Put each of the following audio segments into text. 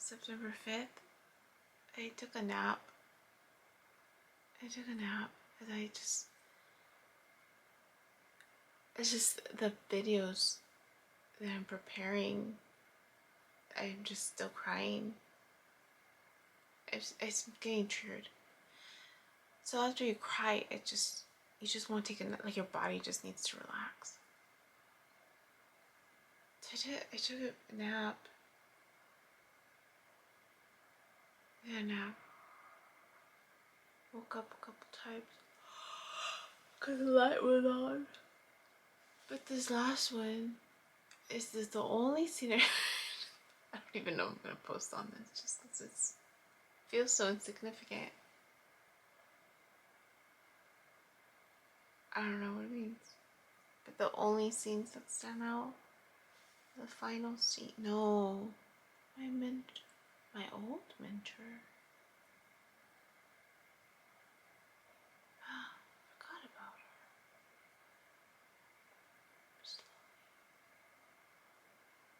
September 5th, I took a nap. And it's just the videos that I'm preparing, I'm just still crying. It's getting triggered. So after you cry, you just want to take a nap, like your body just needs to relax. So I took a nap. Yeah, nap. Woke up a couple times because the light was on. But this last one is the only scene I don't even know I'm gonna post on this, just because it feels so insignificant. I don't know what it means. But the only scenes that stand out, the final scene. No, my old mentor. Forgot about her.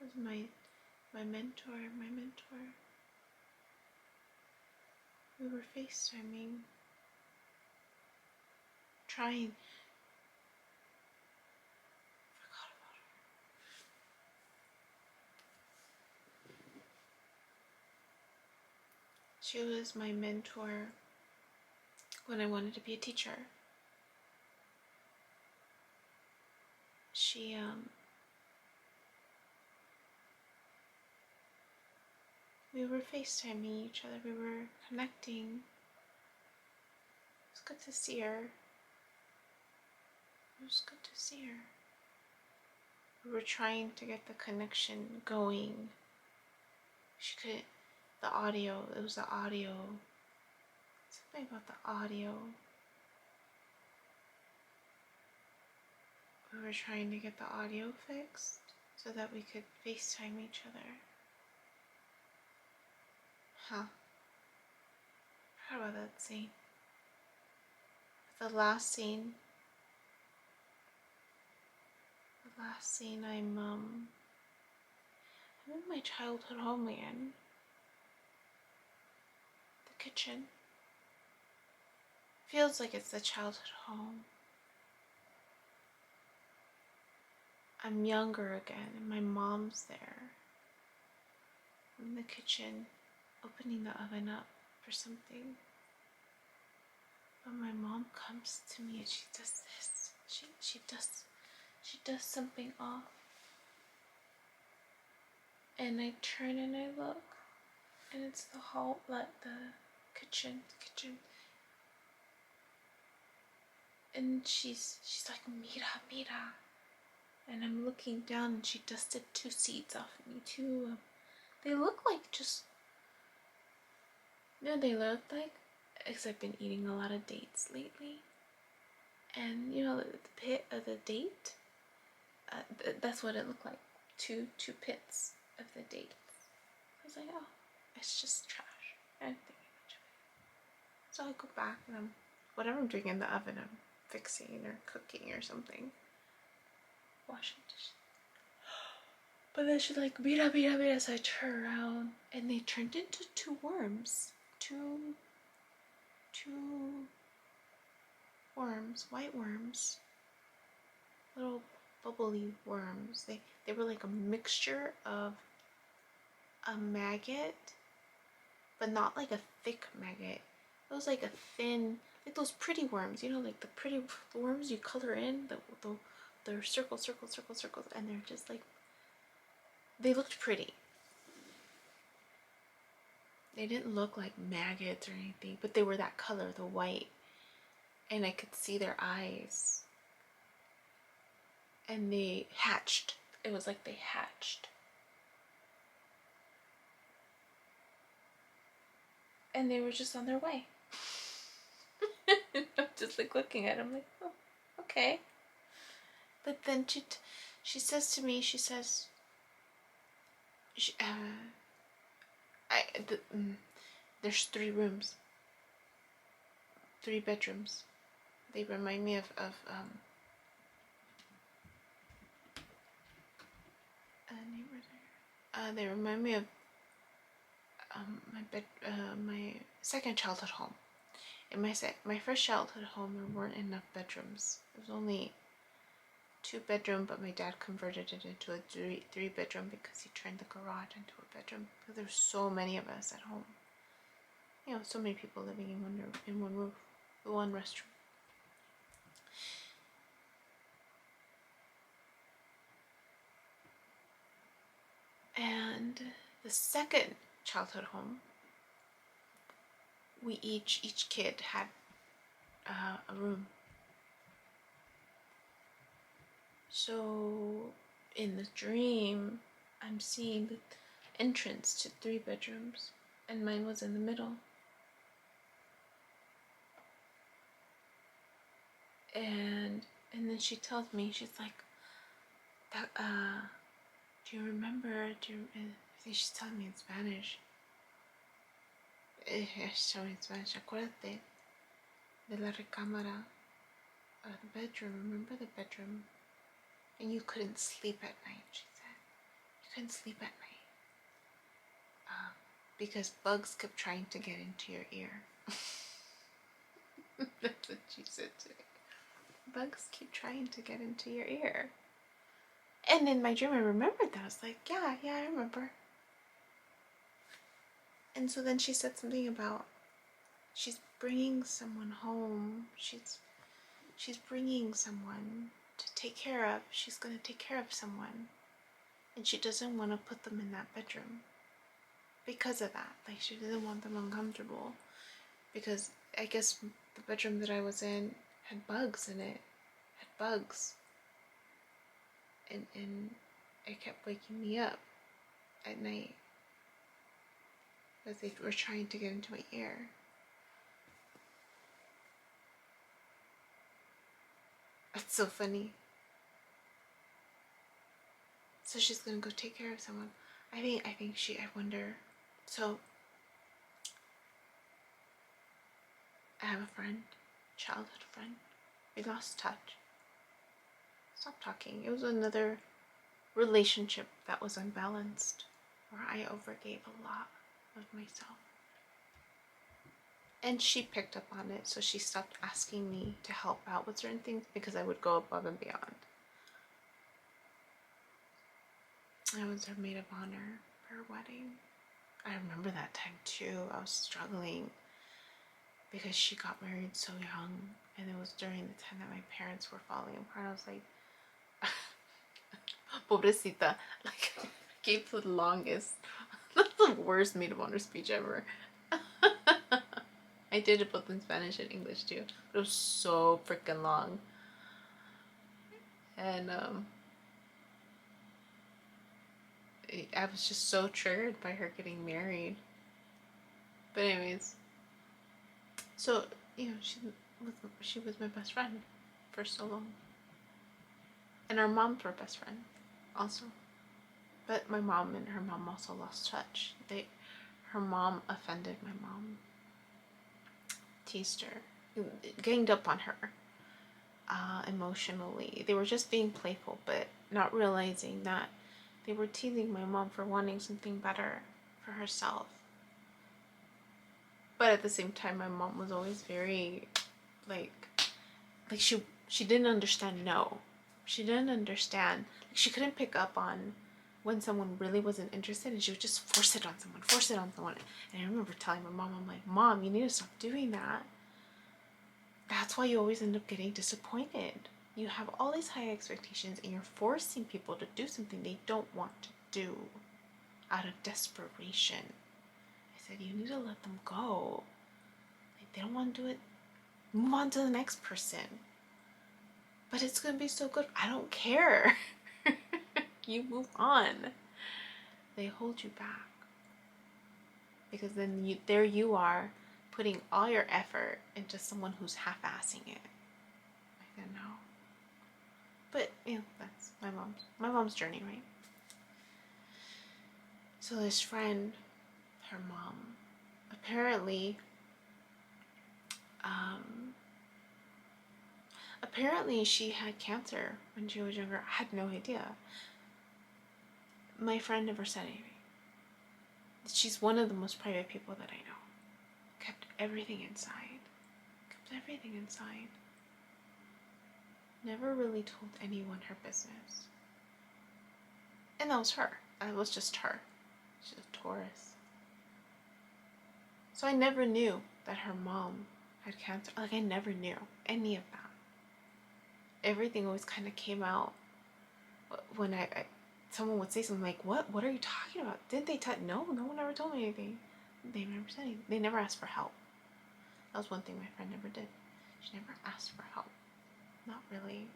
It was my mentor. We were FaceTiming, trying. Forgot about her. She was my mentor when I wanted to be a teacher. We were FaceTiming each other. We were connecting. It was good to see her. We were trying to get the connection going. She couldn't. The audio. It was the audio. Something about the audio. We were trying to get the audio fixed so that we could FaceTime each other. Forgot about that scene. The last scene, I'm in my childhood home again. The kitchen. Feels like it's the childhood home. I'm younger again, and my mom's there. I'm in the kitchen, opening the oven up for something. But my mom comes to me and she does this. She does something off. And I turn and I look, and it's the kitchen. And she's like, Mira. And I'm looking down, and she dusted 2 seeds off of me too. They look like they look like, because I've been eating a lot of dates lately. And the pit of the date, that's what it looked like. Two pits of the date. I was like, oh, it's just trash. I didn't think much of it. So I go back and whatever I'm doing in the oven, I'm fixing or cooking or something. Washing dishes. But then she's like, mira. So I turn around and they turned into 2 worms. Two worms, white worms. Little bubbly worms. They were like a mixture of a maggot, but not like a thick maggot. It was like a thin, like those pretty worms, like the pretty worms you color in, they're circles, and they're just like, they looked pretty. They didn't look like maggots or anything, but they were that color, the white, and I could see their eyes. And they hatched. It was like they hatched. And they were just on their way. I'm just like looking at them like, oh, okay. But then she says to me, there's 3 rooms, 3 bedrooms. They remind me of they remind me of my second childhood home. In my first childhood home, there weren't enough bedrooms. It was only 2-bedroom, but my dad converted it into a 3-bedroom because he turned the garage into a bedroom. Because there were so many of us at home. You know, so many people living in one roof, one restroom. And the second childhood home, we each kid had a room. So in the dream, I'm seeing the entrance to 3 bedrooms, and mine was in the middle. And then she tells me, she's like, do you remember? I think she's telling me in Spanish. She's telling me in Spanish. Acuérdate de la recámara, the bedroom. Remember the bedroom? And you couldn't sleep at night, she said. You couldn't sleep at night. Because bugs kept trying to get into your ear. That's what she said to me. Bugs keep trying to get into your ear. And in my dream, I remembered that. I was like, yeah, I remember. And so then she said something about she's bringing someone home. She's bringing someone to take care of. She's going to take care of someone. And she doesn't want to put them in that bedroom because of that. Like, she didn't want them uncomfortable. Because I guess the bedroom that I was in had bugs in it. Had bugs. And it kept waking me up at night. As they were trying to get into my ear. That's so funny. So she's gonna go take care of someone. I wonder. So I have a friend, childhood friend. We lost touch. Stopped talking. It was another relationship that was unbalanced, where I overgave a lot of myself. And she picked up on it, so she stopped asking me to help out with certain things because I would go above and beyond. I was her maid of honor for her wedding. I remember that time too. I was struggling because she got married so young, and it was during the time that my parents were falling apart. I was like, pobrecita, like, gave the longest. That's the worst maid of honor speech ever. I did it both in Spanish and English too, but it was so freaking long. And I was just so triggered by her getting married. But anyways, so she was my best friend for so long, and our moms were best friends also. But my mom and her mom also lost touch. Her mom offended my mom, teased her, ganged up on her emotionally. They were just being playful, but not realizing that they were teasing my mom for wanting something better for herself. But at the same time, my mom was always very, like she didn't understand no. She didn't understand. Like, she couldn't pick up on when someone really wasn't interested, and she would just force it on someone. And I remember telling my mom, I'm like, Mom, you need to stop doing that. That's why you always end up getting disappointed. You have all these high expectations, and you're forcing people to do something they don't want to do out of desperation. I said, you need to let them go. Like, they don't want to do it. Move on to the next person. But it's going to be so good. I don't care. You move on. They hold you back. Because then there you are, putting all your effort into someone who's half-assing it. I don't know. But, that's my mom's journey, right? So this friend, her mom, apparently she had cancer when she was younger. I had no idea. My friend never said anything. She's one of the most private people that I know. Kept everything inside. Kept everything inside. Never really told anyone her business. And that was her. That was just her. She's a Taurus. So I never knew that her mom had cancer. Like, I never knew any of that. Everything always kind of came out when someone would say something like, what are you talking about? Didn't they tell? No one ever told me anything. They never said anything. They never asked for help. That was one thing my friend never did. She never asked for help. Not really.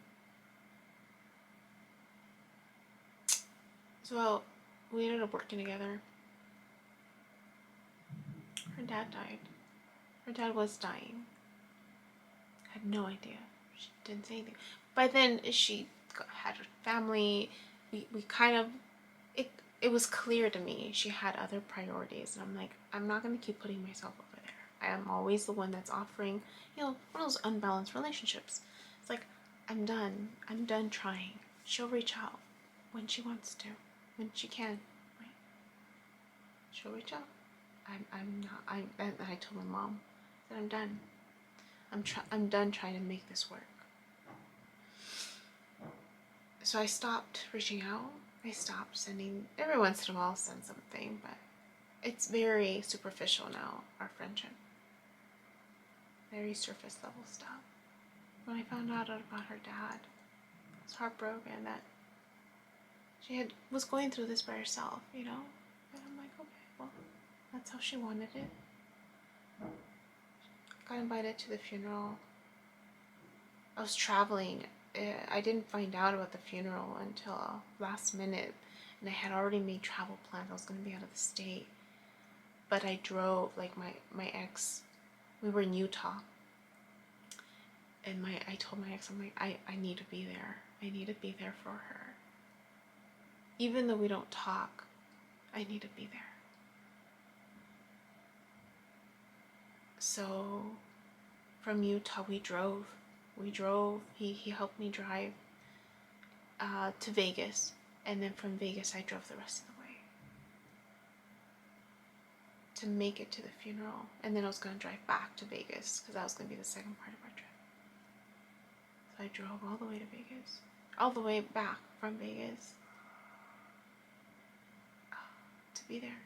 So we ended up working together. Her dad died. Her dad was dying. I had no idea. She didn't say anything. By then, she had a family. We kind of, it was clear to me she had other priorities. And I'm like, I'm not going to keep putting myself over there. I am always the one that's offering, one of those unbalanced relationships. It's like, I'm done. I'm done trying. She'll reach out when she wants to, when she can, right? She'll reach out. And I told my mom that I'm done. I'm done trying to make this work. So I stopped reaching out. I stopped sending. Every once in a while I'll send something, but it's very superficial now, our friendship. Very surface level stuff. When I found out about her dad, I was heartbroken that she was going through this by herself, And I'm like, okay, well, that's how she wanted it. Got invited to the funeral. I was traveling. I didn't find out about the funeral until last minute, and I had already made travel plans. I was going to be out of the state, but I drove. Like my ex, we were in Utah, and I told my ex, I'm like, I need to be there. I need to be there for her. Even though we don't talk, I need to be there. So from Utah, we drove. He helped me drive to Vegas, and then from Vegas I drove the rest of the way to make it to the funeral, and then I was going to drive back to Vegas because that was going to be the second part of our trip. So I drove all the way to Vegas, all the way back from Vegas to be there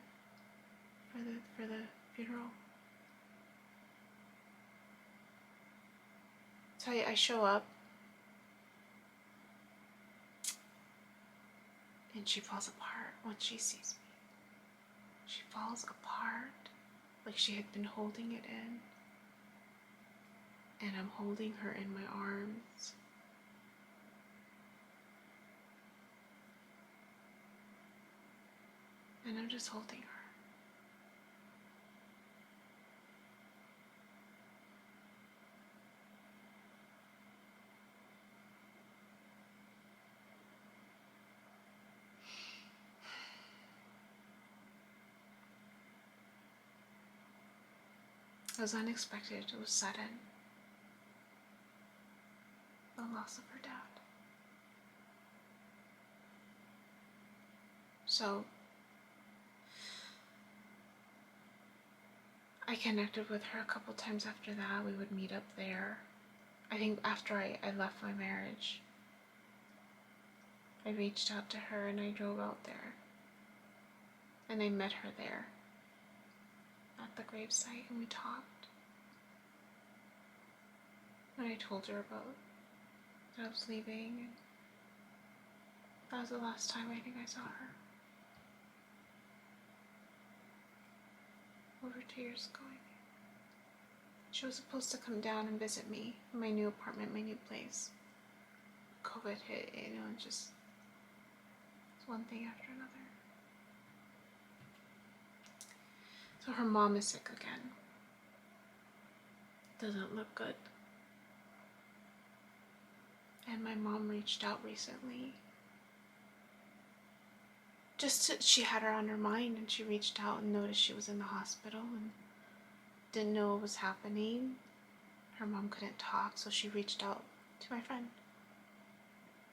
for the funeral. So I show up, and she falls apart once she sees me. She falls apart like she had been holding it in. And I'm holding her in my arms. And I'm just holding her. It was unexpected. It was sudden. The loss of her dad. So I connected with her a couple times after that. We would meet up there. I think after I left my marriage, I reached out to her and I drove out there. And I met her there at the gravesite, and we talked. And I told her about that I was leaving, and that was the last time I think I saw her. Over 2 years ago, I think. She was supposed to come down and visit me in my new apartment, my new place. COVID hit, and just one thing after another. So her mom is sick again. Doesn't look good. And my mom reached out recently. She had her on her mind, and she reached out and noticed she was in the hospital and didn't know what was happening. Her mom couldn't talk, so she reached out to my friend.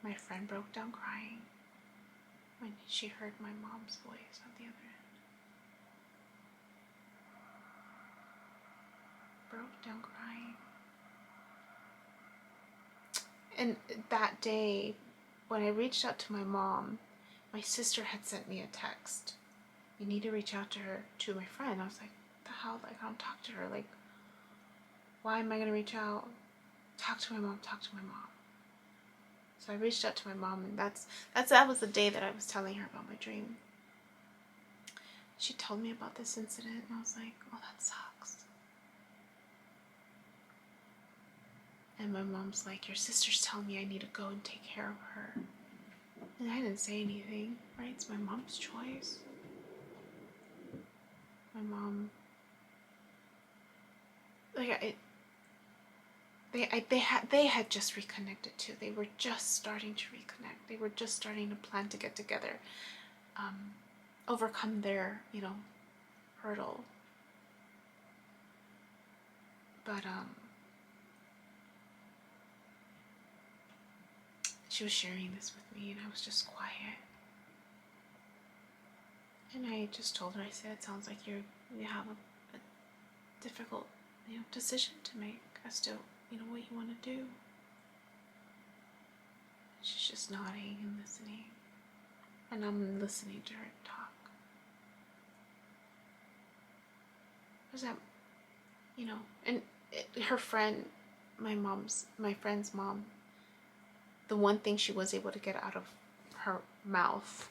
My friend broke down crying when she heard my mom's voice on the other end. broke down crying. And that day, when I reached out to my mom, my sister had sent me a text. You need to reach out to her, to my friend. I was like, the hell? Like, I don't talk to her. Like, why am I going to reach out? Talk to my mom, talk to my mom. So I reached out to my mom, and that was the day that I was telling her about my dream. She told me about this incident, and I was like, oh, that sucks. And my mom's like, your sister's telling me I need to go and take care of her. And I didn't say anything, right? It's my mom's choice. My mom, like, they had just reconnected too. They were just starting to reconnect. They were just starting to plan to get together, overcome their, hurdle. But she was sharing this with me, and I was just quiet. And I just told her, I said, it sounds like you have a difficult, decision to make as to, what you want to do. She's just nodding and listening. And I'm listening to her talk. There's that, and her friend, my friend's mom, the one thing she was able to get out of her mouth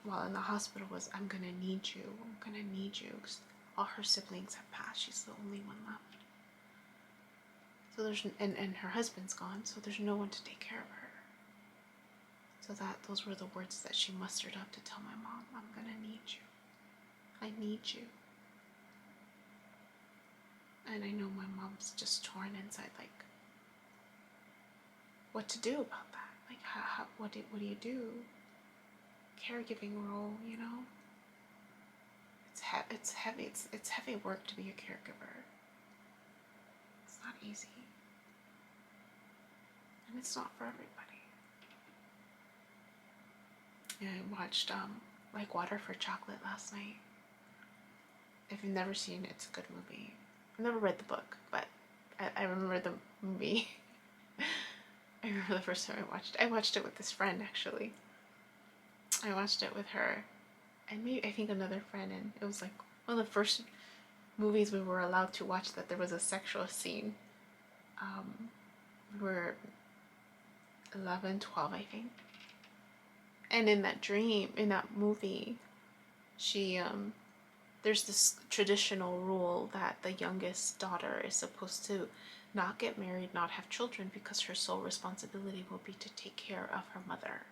while in the hospital was, I'm gonna need you, because all her siblings have passed. She's the only one left. So and her husband's gone, so there's no one to take care of her. So those were the words that she mustered up to tell my mom, I'm gonna need you. I need you. And I know my mom's just torn inside, like, what to do about that? Like, what do you do? Caregiving role, It's heavy. It's heavy work to be a caregiver. It's not easy. And it's not for everybody. Yeah, I watched Like Water for Chocolate last night. If you've never seen it, it's a good movie. I've never read the book, but I remember the movie. I remember the first time I watched it. I watched it with this friend, actually. I watched it with her and maybe, I think, another friend, and it was like one of the first movies we were allowed to watch that there was a sexual scene. We were 11, 12, I think. And in that dream, in that movie, she, there's this traditional rule that the youngest daughter is supposed to not get married, not have children, because her sole responsibility will be to take care of her mother.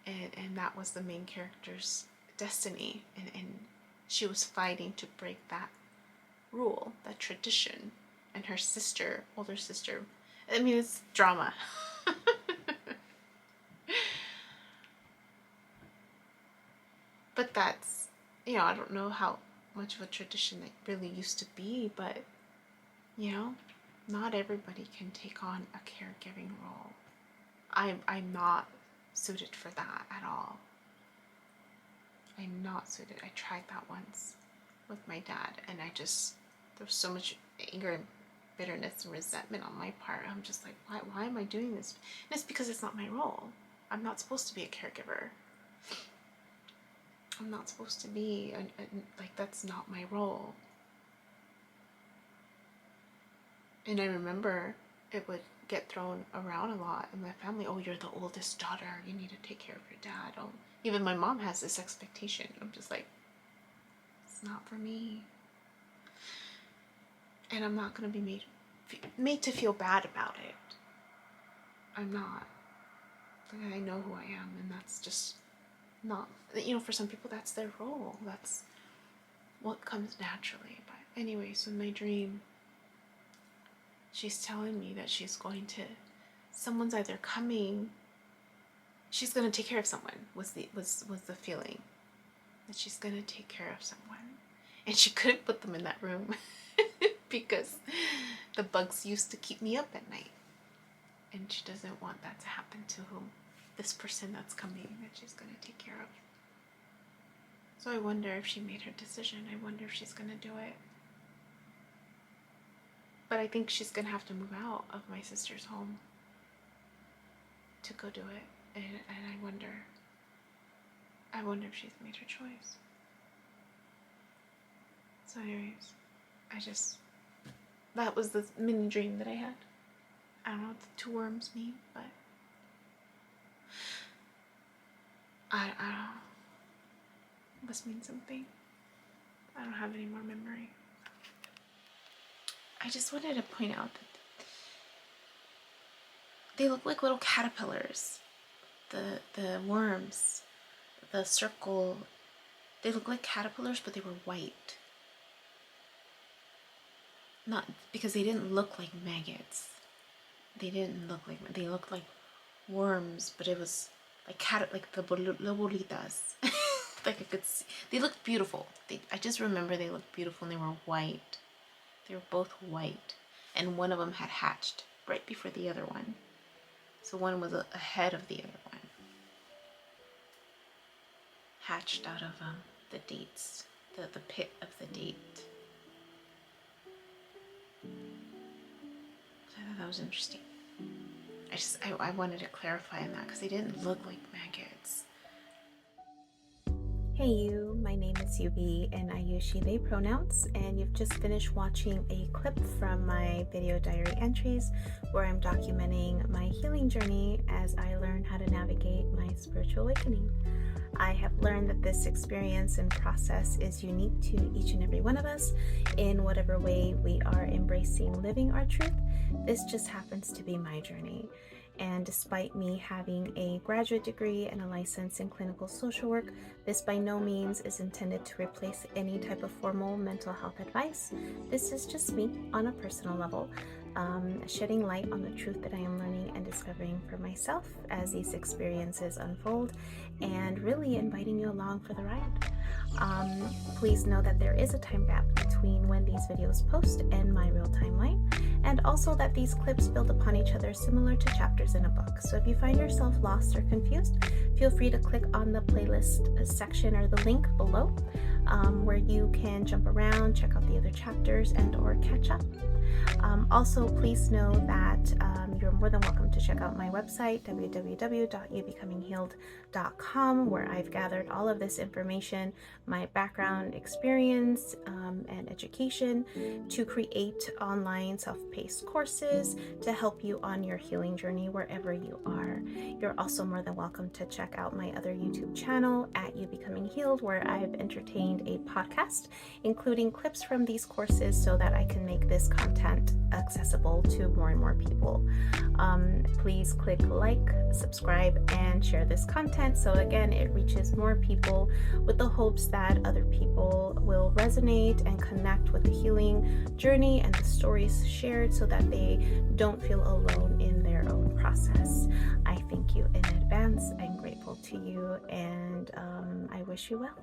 And that was the main character's destiny. And she was fighting to break that rule, that tradition. And her sister, older sister, I mean, it's drama. But that's, I don't know how much of a tradition it really used to be, but, not everybody can take on a caregiving role. I'm not suited for that at all. I'm not suited. I tried that once with my dad, and there was so much anger and bitterness and resentment on my part. I'm just like, why am I doing this? And it's because it's not my role. I'm not supposed to be a caregiver. I'm not supposed to be, like, that's not my role. And I remember it would get thrown around a lot in my family. Oh, you're the oldest daughter. You need to take care of your dad. Oh, even my mom has this expectation. I'm just like, it's not for me. And I'm not going to be made to feel bad about it. I'm not. I know who I am, and that's just not, for some people that's their role. That's what comes naturally. But anyway, so in my dream, she's telling me that someone's either coming, she's going to take care of someone, was the feeling. That she's going to take care of someone. And she couldn't put them in that room because the bugs used to keep me up at night. And she doesn't want that to happen to this person that's coming that she's going to take care of. So I wonder if she made her decision. I wonder if she's going to do it. But I think she's gonna have to move out of my sister's home to go do it. And I wonder if she's made her choice. So anyways, that was the mini dream that I had. I don't know what the 2 worms mean, but I don't know. It must mean something. I don't have any more memory. I just wanted to point out that they look like little caterpillars. The worms, the circle, they look like caterpillars, but they were white. Not because they didn't look like maggots. They looked like worms, but it was like the bolitas. Like I could see, they looked beautiful. I just remember they looked beautiful and they were white. They were both white, and one of them had hatched right before the other one. So one was ahead of the other one. Hatched out of the dates, the pit of the date. So I thought that was interesting. I wanted to clarify on that because they didn't look like maggots. Hey you, my name is Yubi and I use she, they pronouns, and you've just finished watching a clip from my video diary entries where I'm documenting my healing journey as I learn how to navigate my spiritual awakening. I have learned that this experience and process is unique to each and every one of us in whatever way we are embracing living our truth. This just happens to be my journey. And despite me having a graduate degree and a license in clinical social work, this by no means is intended to replace any type of formal mental health advice. This is just me on a personal level, shedding light on the truth that I am learning and discovering for myself as these experiences unfold, and really inviting you along for the ride. Please know that there is a time gap between when these videos post and my real timeline, and also that these clips build upon each other similar to chapters in a book. So if you find yourself lost or confused, feel free to click on the playlist section or the link below, where you can jump around, check out the other chapters, and or catch up. Also, please know that you're more than welcome to check out my website, www.youbecominghealed.com, where I've gathered all of this information, my background experience and education, to create online self-paced courses to help you on your healing journey wherever you are. You're also more than welcome to check out my other YouTube channel at You Becoming Healed, where I've entertained a podcast, including clips from these courses so that I can make this content accessible to more and more people. Please click like, subscribe, and share this content so again it reaches more people, with the hopes that other people will resonate and connect with the healing journey and the stories shared so that they don't feel alone in their own process. I thank you in advance. I'm grateful to you, and I wish you well.